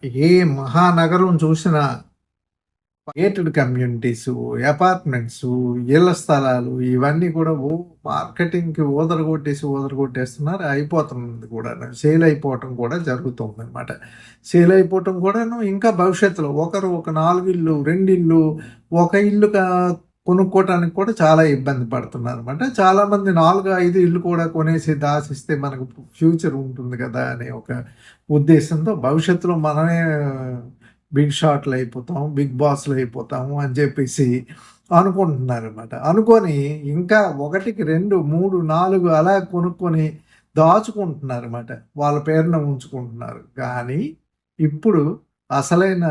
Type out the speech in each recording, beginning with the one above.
ఏ మహానగరం చూసినా gated communities, apartments, ఇళ్ల స్థలాలు ఇవన్నీ కూడా మార్కెటింగ్‌కి ఊదరగొట్టేస్తున్నారు. అయిపోతుంది కూడాను. సేల్ అయిపోవటం కూడా జరుగుతుందనమాట. సేల్ అయిపోవటం కూడాను ఇంకా భవిష్యత్తులో ఒకరు ఒక 4 ఇళ్ళు, 2 ఇళ్ళు, ఒక ఇల్లు కొనుక్కోవటానికి కూడా చాలా ఇబ్బంది పడుతున్నారనమాట. చాలామంది 4, 5 ఇళ్ళు కూడా కొనేసి దాసిస్తే మనకు ఫ్యూచర్ ఉంటుంది కదా అనే ఒక ఉద్దేశంతో భవిష్యత్తులో మనమే బిగ్ షాట్లు అయిపోతాం, బిగ్ బాస్లు అయిపోతాము అని చెప్పేసి అనుకుంటున్నారన్నమాట. అనుకొని ఇంకా 1కి 2, 3, 4 అలా కొనుక్కొని దాచుకుంటున్నారన్నమాట. వాళ్ళ పేరున ఉంచుకుంటున్నారు. కానీ ఇప్పుడు అసలైన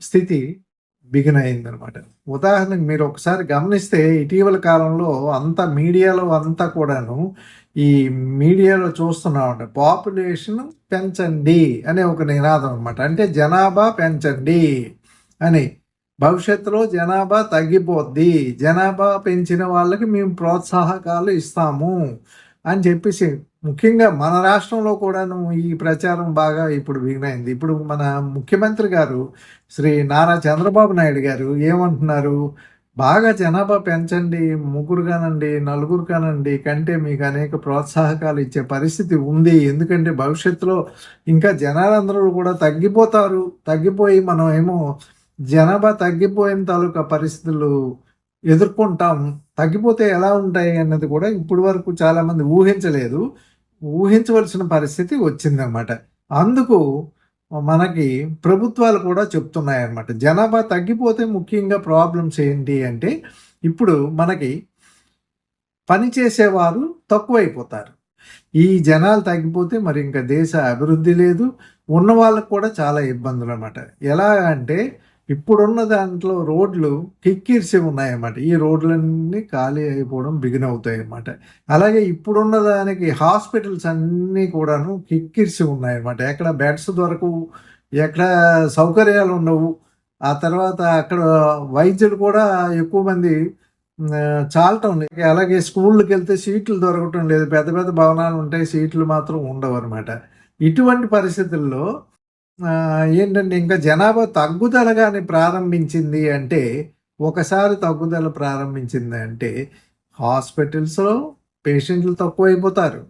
స్థితి బిగిన్ అయిందనమాట. ఉదాహరణకు మీరు ఒకసారి గమనిస్తే ఇటీవల కాలంలో అంతా మీడియాలో అంతా కూడాను ఈ మీడియాలో చూస్తున్నామంట. పాపులేషన్ పెంచండి అనే ఒక నినాదం అనమాట. అంటే జనాభా పెంచండి అని. భవిష్యత్తులో జనాభా తగ్గిపోద్ది, జనాభా పెంచిన వాళ్ళకి మేము ప్రోత్సాహకాలు ఇస్తాము అని చెప్పేసి ముఖ్యంగా మన రాష్ట్రంలో కూడాను ఈ ప్రచారం బాగా ఇప్పుడు బిగినైంది. ఇప్పుడు మన ముఖ్యమంత్రి గారు శ్రీ నారా చంద్రబాబు నాయుడు గారు ఏమంటున్నారు, బాగా జనాభా పెంచండి, 3 కానండి, 4 కానండి కంటే మీకు అనేక ప్రోత్సాహకాలు ఇచ్చే పరిస్థితి ఉంది. ఎందుకంటే భవిష్యత్తులో ఇంకా జనాలందరూ కూడా తగ్గిపోతారు. తగ్గిపోయి మనం ఏమో జనాభా తగ్గిపోయిన తాలూకా పరిస్థితులు ఎదుర్కొంటాం. తగ్గిపోతే ఎలా ఉంటాయి అన్నది కూడా ఇప్పటి వరకు చాలామంది ఊహించలేదు. ఊహించవలసిన పరిస్థితి వచ్చిందన్నమాట. అందుకు మనకి ప్రభుత్వాలు కూడా చెప్తున్నాయన్నమాట. జనాభా తగ్గిపోతే ముఖ్యంగా ప్రాబ్లమ్స్ ఏంటి అంటే ఇప్పుడు మనకి పనిచేసేవారు తక్కువైపోతారు. ఈ జనాలు తగ్గిపోతే మరి ఇంకా దేశ అభివృద్ధి లేదు. ఉన్న వాళ్ళకు కూడా చాలా ఇబ్బందులు అన్నమాట. ఎలా అంటే ఇప్పుడున్న దాంట్లో రోడ్లు కిక్కిరిసి ఉన్నాయన్నమాట. ఈ రోడ్లన్నీ ఖాళీ అయిపోవడం బిగిన్ అవుతాయి అన్నమాట. అలాగే ఇప్పుడున్న దానికి హాస్పిటల్స్ అన్నీ కూడాను కిక్కిరిసి ఉన్నాయన్నమాట. ఎక్కడ బెడ్స్ దొరకవు, ఎక్కడ సౌకర్యాలు ఉండవు. ఆ తర్వాత అక్కడ వైద్యులు కూడా ఎక్కువ మంది చాలటం లేదు. అలాగే స్కూళ్ళకి వెళ్తే సీట్లు దొరకటం లేదు. పెద్ద పెద్ద భవనాలు ఉంటాయి, సీట్లు మాత్రం ఉండవు అనమాట. ఇటువంటి పరిస్థితుల్లో ఏంటంటే ఇంకా జనాభా తగ్గుదల కానీ ప్రారంభించింది అంటే, ఒకసారి తగ్గుదల ప్రారంభించింది అంటే హాస్పిటల్స్లో పేషెంట్లు తక్కువైపోతారు,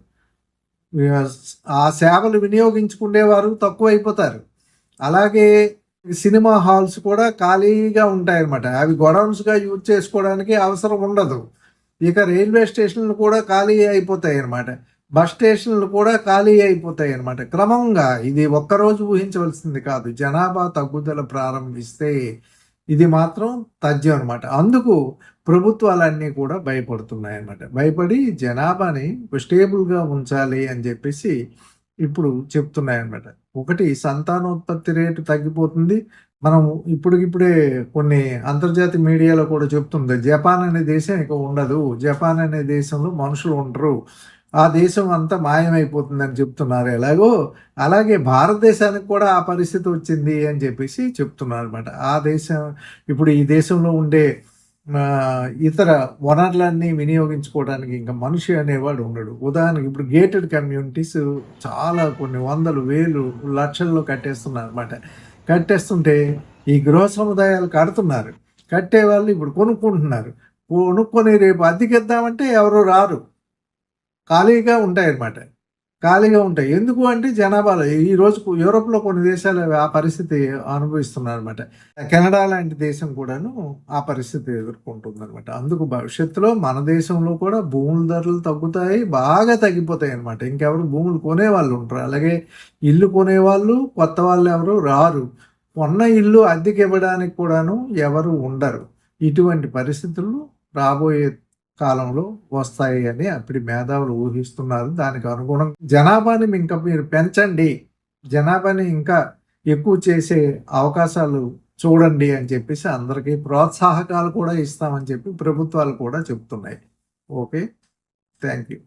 ఆ సేవలు వినియోగించుకునేవారు తక్కువైపోతారు. అలాగే సినిమా హాల్స్ కూడా ఖాళీగా ఉంటాయన్నమాట. అవి గొడౌన్స్గా యూజ్ చేసుకోవడానికి అవసరం ఉండదు. ఇక రైల్వే స్టేషన్లు కూడా ఖాళీ అయిపోతాయి అన్నమాట. బస్ స్టేషన్లు కూడా ఖాళీ అయిపోతాయి అన్నమాట. క్రమంగా ఇది ఒక్కరోజు ఊహించవలసింది కాదు. జనాభా తగ్గుదల ప్రారంభిస్తే ఇది మాత్రం తథ్యం అనమాట. అందుకు ప్రభుత్వాలన్నీ కూడా భయపడుతున్నాయి అన్నమాట. భయపడి జనాభాని స్టేబుల్గా ఉంచాలి అని చెప్పేసి ఇప్పుడు చెప్తున్నాయి అన్నమాట. ఒకటి, సంతానోత్పత్తి రేటు తగ్గిపోతుంది. మనం ఇప్పుడిప్పుడే కొన్ని అంతర్జాతీయ మీడియాలో కూడా చెప్తుంది, జపాన్ అనే దేశం ఇక ఉండదు, జపాన్ అనే దేశంలో మనుషులు ఉండరు, ఆ దేశం అంతా మాయమైపోతుందని చెప్తున్నారు. ఎలాగో అలాగే భారతదేశానికి కూడా ఆ పరిస్థితి వచ్చింది అని చెప్పేసి చెప్తున్నారు అనమాట. ఆ దేశం ఇప్పుడు ఈ దేశంలో ఉండే ఇతర వనరులన్నీ వినియోగించుకోవడానికి ఇంకా మనిషి అనేవాడు ఉండడు. ఉదాహరణకి ఇప్పుడు గేటెడ్ కమ్యూనిటీస్ చాలా కొన్ని వందలు, వేలు, లక్షల్లో కట్టేస్తున్నారు అనమాట. కట్టేస్తుంటే ఈ గృహ సముదాయాలు కడుతున్నారు. కట్టేవాళ్ళు ఇప్పుడు కొనుక్కుంటున్నారు. కొనుక్కొని రేపు అద్దెకిద్దామంటే ఎవరు రారు, ఖాళీగా ఉంటాయన్నమాట. ఖాళీగా ఉంటాయి. ఎందుకు అంటే జనాభాలో ఈ రోజు యూరోప్లో కొన్ని దేశాలు ఆ పరిస్థితి అనుభవిస్తున్నారన్నమాట. కెనడా లాంటి దేశం కూడాను ఆ పరిస్థితి ఎదుర్కొంటుందన్నమాట. అందుకు భవిష్యత్తులో మన దేశంలో కూడా భూముల ధరలు తగ్గుతాయి, బాగా తగ్గిపోతాయి అన్నమాట. ఇంకెవరు భూములు కొనేవాళ్ళు ఉంటారు. అలాగే ఇల్లు కొనేవాళ్ళు కొత్త వాళ్ళు ఎవరు రారు. కొన్న ఇల్లు అద్దెకి ఇవ్వడానికి కూడాను ఎవరు ఉండరు. ఇటువంటి పరిస్థితులు రాబోయే కాలంలో వస్తాయి అని అప్పుడు మేధావులు ఊహిస్తున్నారు. దానికి అనుగుణంగా జనాభాని ఇంకా మీరు పెంచండి, జనాభాని ఇంకా ఎక్కువ చేసే అవకాశాలు చూడండి అని చెప్పేసి అందరికీ ప్రోత్సాహకాలు కూడా ఇస్తామని చెప్పి ప్రభుత్వాలు కూడా చెప్తున్నాయి. Okay, thank you.